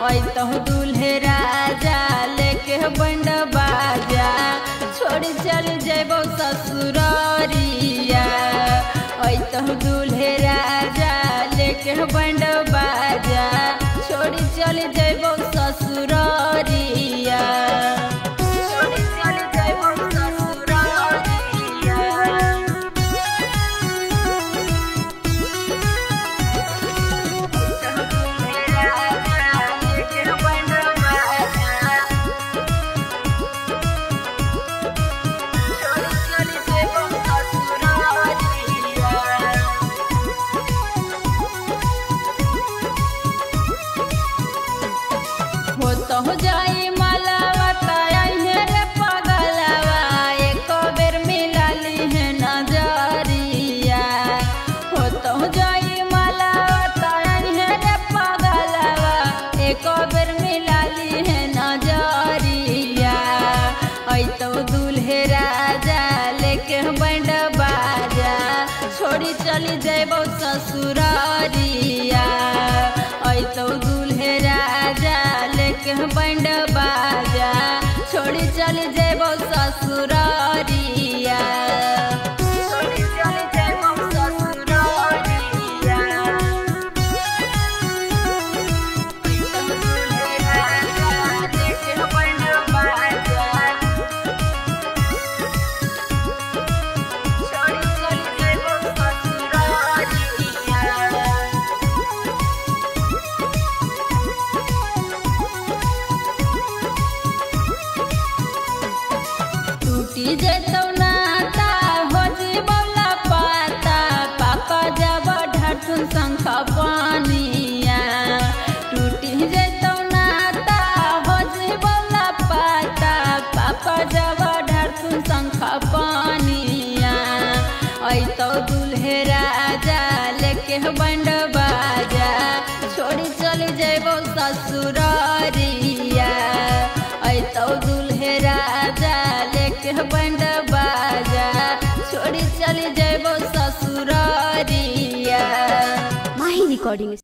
तो दूल्हे राजा लेके बंड बाजा छोड़ चल जेबो ससुरारिया। तो दूल्हे राजा लेके बंड बाजा छोड़ चल जेबो ससुरारिया। हो जाई मालावा रे पगलवा एक बेर मिलाली है नजरिया। हो जाई मालावा रे पगलवा एक बेर मिलाली है नजरिया। तो दूल्हे राजा लेके बंड बाजा छोड़ी चली जेबो ससुरारिया। तो दूल्हे राजा लेके बंड बाजा छोड़ी चली जेबो ससुरारिया। जेतो नाता हो जीवला पाता पापा जब ढाठुन शंख पानिया। टूटी जेतो नाता हो जीवला पाता पापा जब ढाठुन शंख पानिया। तो दूल्हे राजा लेके बंड बाजा छोड़ी चली जेबो ससुरारिया। तो दूल्हे राजा लेके बंड बाजा छोड़ी चली जेबो ससुरारिया। माही रिकॉर्डिंग।